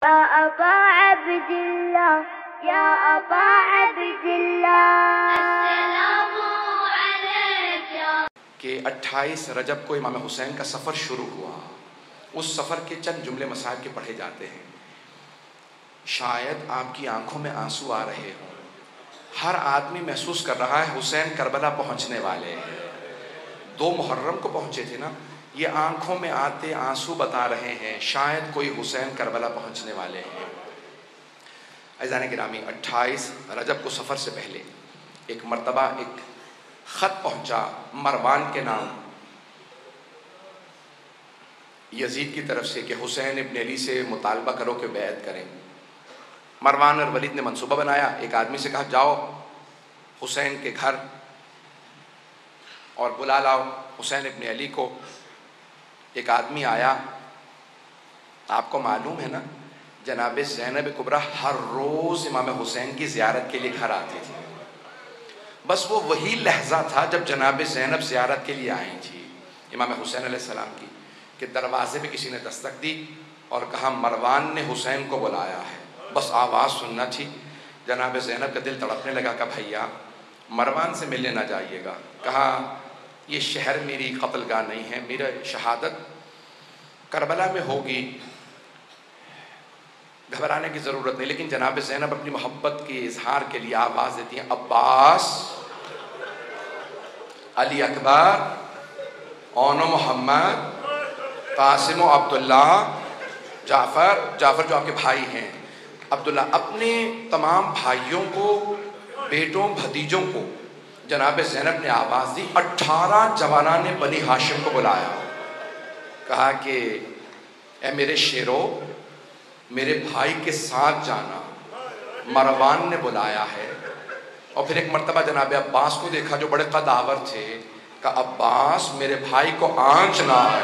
یا ابا عبد اللہ یا ابا عبد اللہ السلام علیکم۔ کہ 28 رجب کو امام حسین کا سفر شروع ہوا۔ اس سفر کے چند جملے مصائب کے پڑھے جاتے ہیں۔ شاید آپ کی آنکھوں میں آنسو آ رہے ہوں۔ ہر آدمی محسوس کر رہا ہے حسین کربلا پہنچنے والے ہیں۔ 2 محرم کو پہنچے تھے نا، یہ آنکھوں میں آتے آنسو بتا رہے ہیں شاید کوئی حسین کربلا پہنچنے والے ہیں۔ عزیزان گرامی، 28 رجب کو سفر سے پہلے ایک مرتبہ ایک خط پہنچا مروان کے نام یزید کی طرف سے کہ حسین ابن علی سے مطالبہ کرو کہ بیعت کریں۔ مروان اور ولید نے منصوبہ بنایا، ایک آدمی سے کہا جاؤ حسین کے گھر اور بلا لاؤ حسین ابن علی کو۔ ایک آدمی آیا، آپ کو معلوم ہے نا جناب زینب کبریٰ ہر روز امام حسین کی زیارت کے لیے گھر آتی تھی۔ بس وہ وہی لحظہ تھا جب جناب زینب زیارت کے لیے آئی تھی امام حسین علیہ السلام کی، کہ دروازے پہ کسی نے دستک دی اور کہا مروان نے حسین کو بلایا ہے۔ بس آواز سننا تھی، جناب زینب کا دل تڑپنے لگا کہ بھیا مروان سے ملنے نہ جائیے گا۔ کہا یہ شہر میری قتل گاہ نہیں ہے، میرا شہادت کربلا میں ہوگی، گھبرانے کی ضرورت نہیں۔ لیکن جناب زینب اپنی محبت کے اظہار کے لیے آواز دیتی ہیں عباس، علی اکبر، اون و محمد، قاسم و عبداللہ، جعفر جو آپ کے بھائی ہیں، عبداللہ، اپنے تمام بھائیوں کو، بیٹوں، بھتیجوں کو جناب زینب نے آواز دی۔ 18 جوانان نے بنی ہاشم کو بلایا، کہا کہ اے میرے شیرو، میرے بھائی کے ساتھ جانا، مروان نے بلایا ہے۔ اور پھر ایک مرتبہ جناب عباس کو دیکھا جو بڑے قدآور تھے، کہا عباس میرے بھائی کو آنچ نہ ہے۔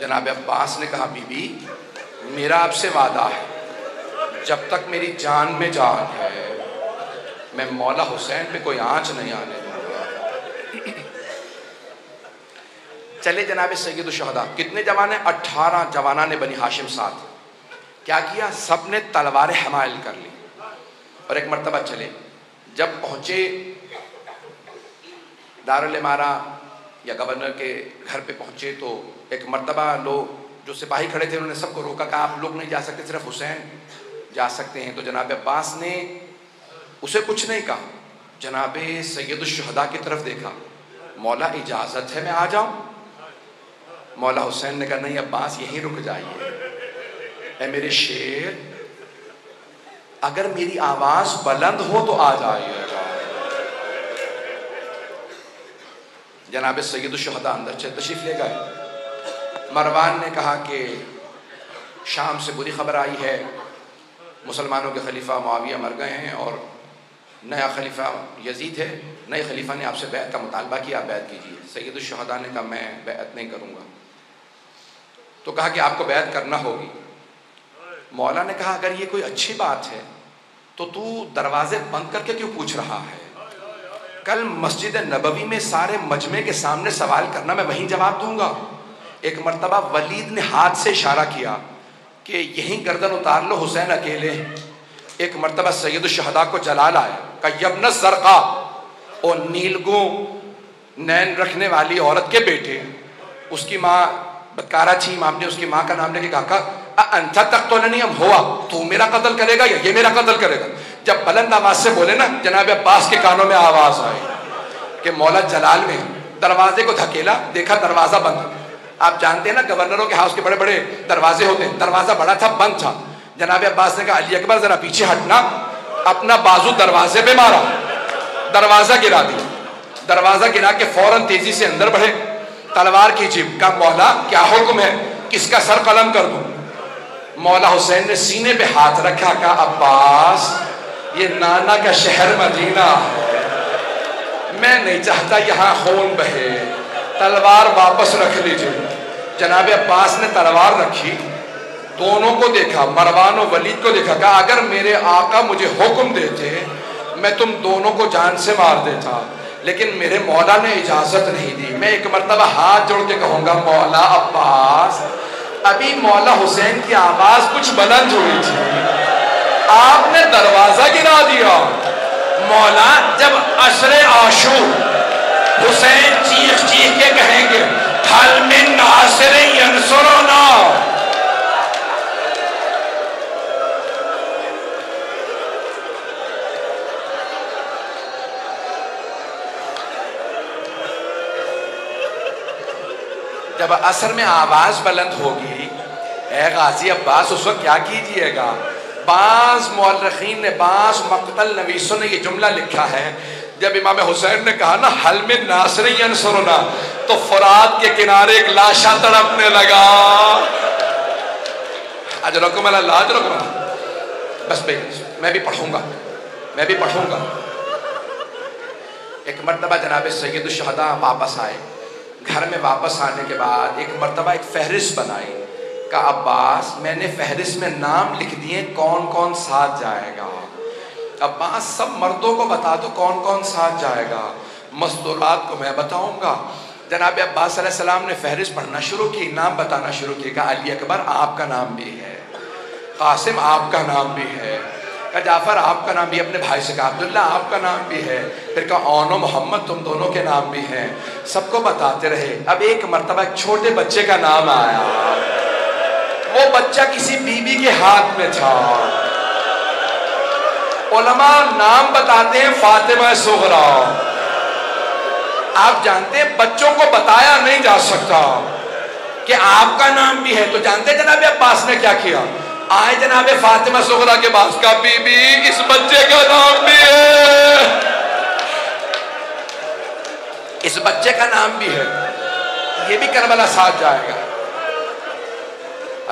جناب عباس نے کہا بی بی میرا آپ سے وعدہ ہے، جب تک میری جان میں جان ہے میں مولا حسین پہ کوئی آنچ نہیں آنے دوں گا۔ چلے جناب سید الشہداء، کتنے جوان ہیں؟ 18 جوانان نے بنی ہاشم ساتھ۔ کیا کیا؟ سب نے تلواریں حمائل کر لی اور ایک مرتبہ چلے۔ جب پہنچے دارالامارہ یا گورنر کے گھر پہ پہنچے تو ایک مرتبہ لوگ جو سپاہی کھڑے تھے انہوں نے سب کو روکا کہ آپ لوگ نہیں جا سکتے، صرف حسین جا سکتے ہیں۔ تو جناب عباس نے اسے کچھ نہیں کہا، جناب سید الشہداء کی طرف دیکھا، مولا اجازت ہے میں آ جاؤں؟ مولا حسین نے کہا نہیں عباس یہیں رک جائیے، اے میرے شیر اگر میری آواز بلند ہو تو آ جائیے گا۔ جناب سید الشہداء اندر تشریف لے گئے۔ مروان نے کہا کہ شام سے بری خبر آئی ہے، مسلمانوں کے خلیفہ معاویہ مر گئے ہیں اور نیا خلیفہ یزید ہے، نئے خلیفہ نے آپ سے بیعت کا مطالبہ کیا، آپ بیعت کیجیے۔ سید الشہداء نے کہا میں بیعت نہیں کروں گا۔ تو کہا کہ آپ کو بیعت کرنا ہوگی۔ مولا نے کہا اگر یہ کوئی اچھی بات ہے تو دروازے بند کر کے کیوں پوچھ رہا ہے؟ کل مسجد نبوی میں سارے مجمع کے سامنے سوال کرنا، میں وہیں جواب دوں گا۔ ایک مرتبہ ولید نے ہاتھ سے اشارہ کیا کہ یہیں گردن اتار لو، حسین اکیلے ہیں۔ ایک مرتبہ سید الشہداء کو جلال آیا، کہا یبن الزرقاء، اور نیلگوں نین رکھنے والی عورت کے بیٹے، اس کی ماں بدکارہ تھی، امام نے اس کی ماں کا نام لے کے کہا انت تقتلنی ام ہوا، تو میرا قتل کرے گا یا یہ میرا قتل کرے گا؟ جب بلند آواز سے بولے نا، جناب عباس کے کانوں میں آواز آئی کہ مولا جلال میں، دروازے کو دھکیلا، دیکھا دروازہ بند۔ آپ جانتے ہیں نا گورنروں کے ہاؤس کے بڑے بڑے دروازے ہوتے ہیں، دروازہ بڑا تھا، بند تھا۔ جناب عباس نے کہا علی اکبر ذرا پیچھے ہٹنا، اپنا بازو دروازے پہ مارا، دروازہ گرا دیا۔ دروازہ گرا کے فوراً تیزی سے اندر بڑھے، تلوار کھینچی، کہا مولا کیا حکم ہے، کس کا سر قلم کر دوں؟ مولا حسین نے سینے پہ ہاتھ رکھا، کہا عباس یہ نانا کا شہر مدینہ ہے، میں نہیں چاہتا یہاں خون بہے، تلوار واپس رکھ لیجئے۔ جناب عباس نے تلوار رکھی، دونوں کو دیکھا، مروان و ولید کو دیکھا، کہا اگر میرے آقا مجھے حکم دیتے میں تم دونوں کو جان سے مار دیتا، لیکن میرے مولا نے اجازت نہیں دی۔ میں ایک مرتبہ ہاتھ جوڑ کے کہوں گا مولا عباس ابھی مولا حسین کی آواز کچھ بلند ہوئی تھی، آپ نے دروازہ گرا دیا۔ مولا جب عصر عاشور حسین چیخ چیخ کے کہیں گے حل من ناصر ینصرنا، جب عصر میں آواز بلند ہوگی، اے غازی عباس اس وقت کیا کیجئے گا؟ بعض مورخین نے، بعض مقتل نویسوں نے یہ جملہ لکھا ہے، جب امام حسین نے کہا نا حل من ناصر ینصرنا، تو فرات کے کنارے ایک لاشا تڑپنے لگا۔ اجرکم اللہ، اجرکم اللہ۔ بس بھئی میں بھی پڑھوں گا۔ ایک مرتبہ جناب سید الشہداء واپس آئے، گھر میں واپس آنے کے بعد ایک مرتبہ ایک فہرست بنائی، کہا عباس میں نے فہرست میں نام لکھ دیے کون کون ساتھ جائے گا، عباس سب مردوں کو بتا دو کون کون ساتھ جائے گا، مستورات کو میں بتاؤں گا۔ جناب عباس علیہ السلام نے فہرست پڑھنا شروع کی، نام بتانا شروع کی، کہا علی اکبر آپ کا نام بھی ہے، قاسم آپ کا نام بھی ہے، کہا جعفر آپ کا نام بھی، اپنے بھائی سے کہا عبداللہ آپ کا نام بھی ہے، پھر کہا اون و محمد تم دونوں کے نام بھی ہیں، سب کو بتاتے رہے۔ اب ایک مرتبہ ایک چھوٹے بچے کا نام آیا، وہ بچہ کسی بی بی کے ہاتھ میں تھا۔ علماء نام بتاتے ہیں فاطمہ صغریٰ، آپ جانتے ہیں بچوں کو بتایا نہیں جا سکتا کہ آپ کا نام بھی ہے، تو جانتے ہیں جناب عباس نے کیا کیا؟ آئے جناب فاطمہ صغریٰ کے پاس، کہا بی بی اس بچے کا نام بھی ہے، اس بچے کا نام بھی ہے، یہ بھی کربلا ساتھ جائے گا۔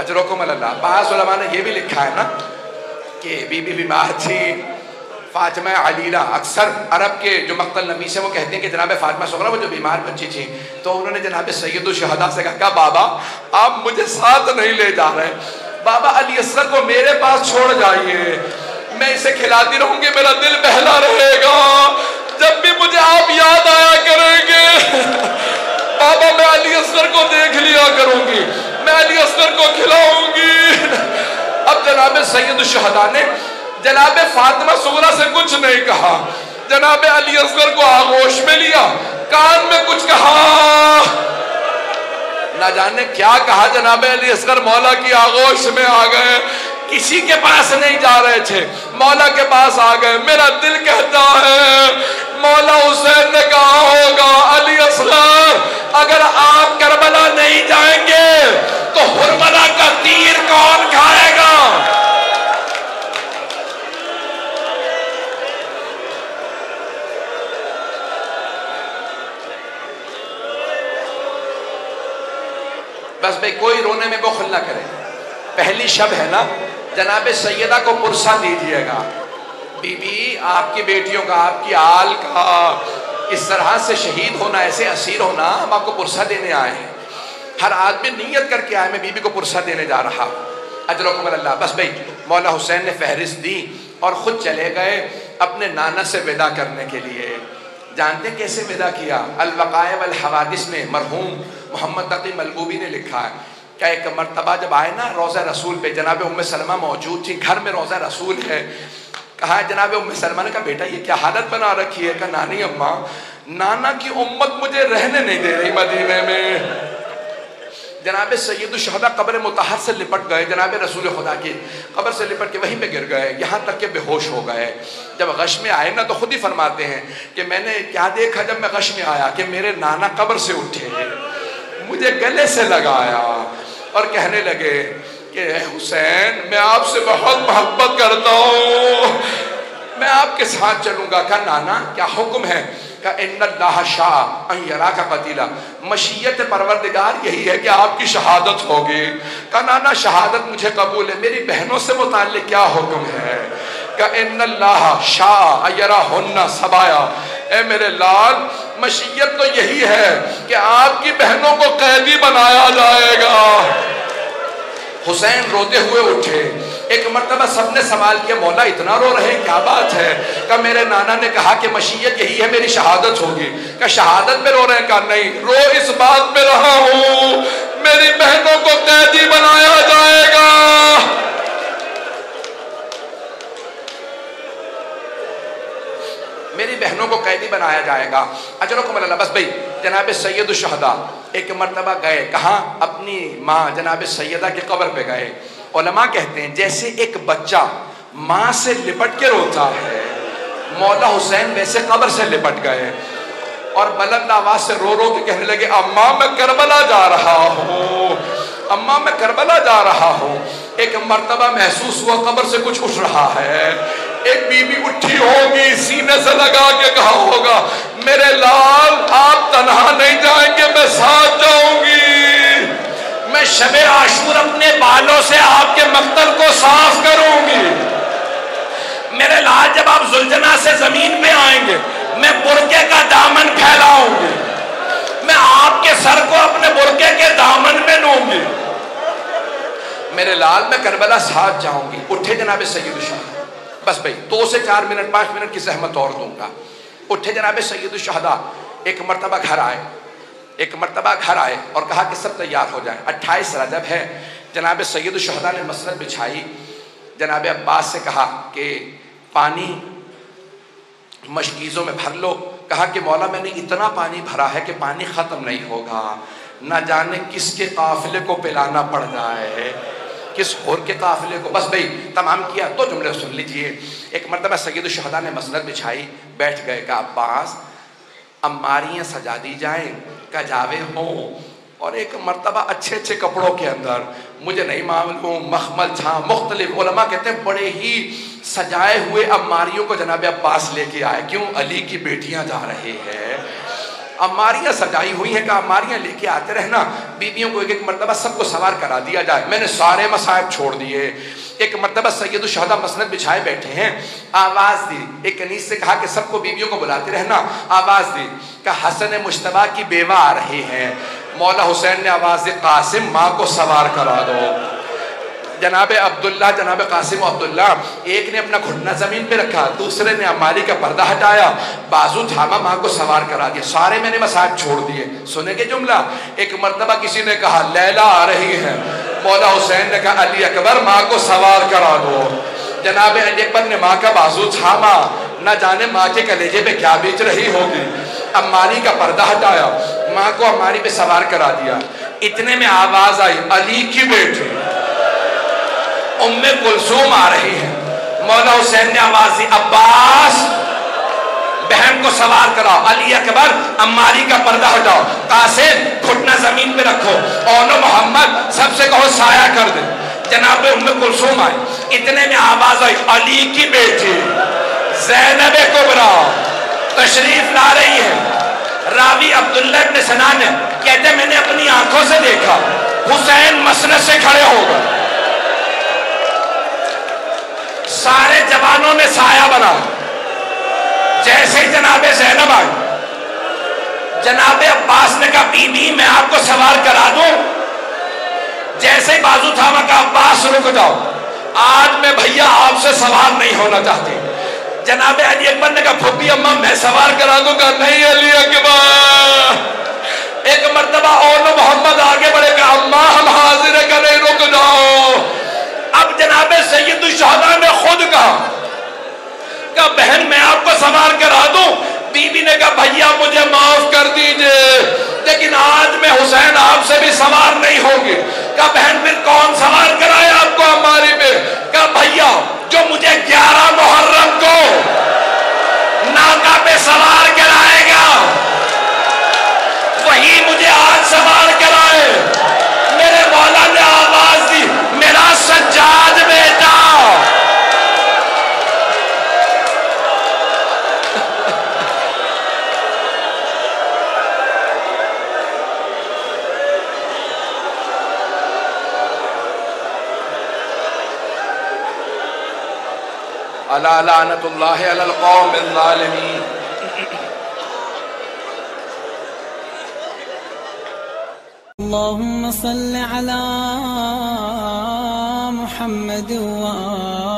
اجرکم اللہ۔ بعض علماء نے یہ بھی لکھا ہے نا کہ بی بی بیمار تھی فاطمہ علیلہ، اکثر عرب کے جو مقتل نویس ہیں وہ کہتے ہیں کہ جناب فاطمہ صغریٰ وہ جو بیمار بچی تھی، تو انہوں نے جناب سید الشہداء سے کہا بابا آپ مجھے ساتھ نہیں لے جا رہے، بابا علی اصغر کو میرے پاس چھوڑ جائیے، میں اسے کھلاتی رہوں گی، میرا دل بہلا رہے گا، جب بھی مجھے آپ یاد آیا کریں گے بابا میں علی اصغر کو دیکھ لیا کروں گی، میں علی اصغر کو کھلاؤں گی۔ اب جناب سید الشہداء نے جناب فاطمہ صغریٰ سے کچھ نہیں کہا، جناب علی اصغر کو آغوش میں لیا، کان میں کچھ کہا، نہ جانے کیا کہا، جناب علی اصغر مولا کی آغوش میں آ گئے، کسی کے پاس نہیں جا رہے تھے، مولا کے پاس آ گئے۔ میرا دل کہتا ہے مولا حسین نے کہا ہوگا علی اصغر اگر آپ کربلا نہیں جائیں گے تو حرملہ کا تیر کون کھائے گا؟ بس بھئی کوئی رونے میں بخل نہ کرے، پہلی شب ہے نا، جناب سیدہ کو پرسہ دیجئے گا، بی بی آپ کی بیٹیوں کا، آپ کی آل کا اس طرح سے شہید ہونا، ایسے اسیر ہونا، ہم آپ کو پرسہ دینے آئے ہیں، ہر آدمی نیت کر کے آئے میں بی بی کو پرسہ دینے جا رہا، اجرکم اللہ۔ بس بھئی مولا حسین نے فہرست دی اور خود چلے گئے اپنے نانا سے ودا کرنے کے لیے۔ جانتے کیسے ودا کیا؟ الوقائع والحوادث میں مرحوم محمد تقی ملبوبی نے لکھا ہے کہ ایک مرتبہ جب آئے نا روضہ رسول پہ، جناب ام سلمہ موجود تھی، گھر میں روضہ رسول ہے، کہا جناب ام سلمہ نے کہا بیٹا یہ کیا حالت بنا رکھی ہے؟ کہا نانی اماں نانا کی امت مجھے رہنے نہیں دے رہی مدینے میں۔ جناب سید الشہداء قبر مطہر سے لپٹ گئے، جناب رسول خدا کی قبر سے لپٹ کے وہیں پہ گر گئے، یہاں تک کہ بے ہوش ہو گئے۔ جب غش میں آئے نا تو خود ہی فرماتے ہیں کہ میں نے کیا دیکھا جب میں غش میں آیا کہ میرے نانا قبر سے اٹھے، مجھے گلے سے لگایا اور کہنے لگے کہ اے حسین میں آپ سے بہت محبت کرتا ہوں، میں آپ کے ساتھ چلوں گا۔ کہا نانا کیا حکم ہے؟ کہا ان اللہ شاء ان یراک قتیلا، مشیت پروردگار یہی ہے کہ آپ کی شہادت ہوگی۔ کہا نانا شہادت مجھے قبول ہے، میری بہنوں سے متعلق کیا حکم ہے؟ کہا ان اللہ شاء ان یراہن سبایا، اے میرے لال مشیت تو یہی ہے کہ آپ کی بہنوں کو قیدی بنایا جائے گا۔ حسین روتے ہوئے اٹھے، ایک مرتبہ سب نے سوال کیا مولا اتنا رو رہے کیا بات ہے؟ کہ میرے نانا نے کہا کہ مشیت یہی ہے میری شہادت ہوگی۔ کہ شہادت میں رو رہے ہیں؟ کہا نہیں، رو اس بات میں رہا ہوں میری بہنوں کو قیدی بنایا جائے گا. میری بہنوں کو قیدی بنایا جائے گا. اجرکم اللہ. بس بھئی جناب سید الشہداء ایک مرتبہ گئے کہاں؟ اپنی ماں جناب سیدہ کے قبر پہ گئے. علماء کہتے ہیں جیسے ایک بچہ ماں سے لپٹ کے روتا ہے، مولا حسین ویسے قبر سے لپٹ گئے اور بلند آواز سے رو رو کے کہنے لگے اماں میں کربلا جا رہا ہوں، اماں میں کربلا جا رہا ہوں. ایک مرتبہ محسوس ہوا قبر سے کچھ اٹھ رہا ہے. ایک بی بی اٹھی ہوگی، سینے سے لگا کے کہا ہوگا میرے لال آپ تنہا نہیں جائیں گے، میں ساتھ جاؤں گی. میں شب عاشور اپنے بالوں سے آپ کے مقتل کو صاف کروں گی. میرے لال جب آپ زلجنا سے زمین پہ آئیں گے میں برقعے کا دامن پھیلاؤں گی، میں آپ کے سر کو اپنے برقعے کے دامن میں لوں گی. میرے لال میں کربلا ساتھ جاؤں گی. اٹھے جناب سید الشہداء. بس بھئی 2 سے 4 منٹ 5 منٹ کی زحمت اور دوں گا. اٹھے جناب سید الشہداء. ایک مرتبہ گھر آئے اور کہا کہ سب تیار ہو جائیں. 28 رجب ہے. جناب سید الشہداء نے مسند بچھائی. جناب عباس سے کہا کہ پانی مشکیزوں میں بھر لو. کہا کہ مولا میں نے اتنا پانی بھرا ہے کہ پانی ختم نہیں ہوگا، نہ جانے کس کے قافلے کو پلانا پڑ جائے، کس اور کے قافلے کو. بس بھئی تمام کیا تو جملے سن لیجئے. ایک مرتبہ سید الشہداء نے مسند بچھائی، بیٹھ گئے. کہ عباس اماریاں سجا دی جائیں، کجاوے ہوں، اور ایک مرتبہ اچھے اچھے کپڑوں کے اندر، مجھے نہیں معلوم مخمل تھا مختلف. علماء کہتے ہیں بڑے ہی سجائے ہوئے اماریوں کو جناب عباس لے کے آئے. کیوں؟ علی کی بیٹیاں جا رہے ہیں، اماریاں سجائی ہوئی ہیں. کہ اماریاں لے کے آتے رہنا، بیویوں کو ایک مرتبہ سب کو سوار کرا دیا جائے. میں نے سارے مصائب چھوڑ دیے. ایک مرتبہ سید الشہداء مسند بچھائے بیٹھے ہیں. آواز دی. ایک کنیز سے کہا کہ سب کو بیویوں کو بلاتے رہنا. آواز دی کہ حسن مجتبیٰ کی بیوہ آ رہی ہیں. مولا حسین نے آواز دی قاسم ماں کو سوار کرا دو. جناب عبداللہ، جناب قاسم و عبداللہ، ایک نے اپنا گھٹنا زمین پہ رکھا، دوسرے نے اماری کا پردہ ہٹایا، بازو تھاما، ماں کو سوار کرا دیا. سارے میں نے مصائب چھوڑ دیے. سنیں گے جملہ؟ ایک مرتبہ کسی نے کہا لیلا آ رہی ہے. مولا حسین نے کہا علی اکبر ماں کو سوار کرا دو. جناب علی اکبر نے ماں کا بازو تھاما، نہ جانے ماں کے کلیجے پہ کیا بیچ رہی ہوگی. اماری کا پردہ ہٹایا، ماں کو اماری پہ سوار کرا دیا. اتنے میں آواز آئی علی کی بیٹی ام کلثوم آ رہی ہے. مولا حسین نے آواز دی عباس بہن کو سوار کرا. علی اکبر اماری کا پردہ ہٹاؤ. قاسم گھٹنا زمین پہ رکھو. اونو محمد سب سے کہو سایہ کر دے. جناب ام کلثوم آئی. اتنے میں آواز آئی علی کی بیٹی زینب کبریٰ تشریف لا رہی ہے. راوی عبداللہ ابن سنان ہے، کہتے ہیں میں نے اپنی آنکھوں سے دیکھا حسین مسند سے کھڑے ہو گئے. سارے جوانوں نے سایہ بنا. جیسے ہی جناب زینب آئی، جناب عباس نے کہا بی بی میں آپ کو سوار کرا دوں. جیسے ہی بازو تھاما کہا عباس رک جاؤ، آج میں بھیا آپ سے سوار نہیں ہونا چاہتی. جناب علی اکبر نے کہا پھوپھی اماں میں سوار کرا دوں. کہا نہیں علی اکبر. ایک مرتبہ اونو محمد آگے بڑھے کہ اماں ہم حاضر ہے. کہ نہیں رک جاؤ. اب جناب سید الشہداء نے خود کہا کہ بہن میں آپ کو سوار کرا دوں. بی بی نے کہا بھیا مجھے معاف کر دیجئے، لیکن آج میں حسین آپ سے بھی سوار نہیں ہوگی. کہا بہن پھر کون سوار کرائے آپ کو ہماری پہ؟ کہا بھیا جو مجھے 11 محرم کو ناکہ پہ سوار کرائے گا وہی مجھے آج سوار کرائے. میرے مولا نے آواز دی میرا سجاد بیٹا. الا لعنت اللہ علی القوم الظالمین. اللهم صل على محمد وآله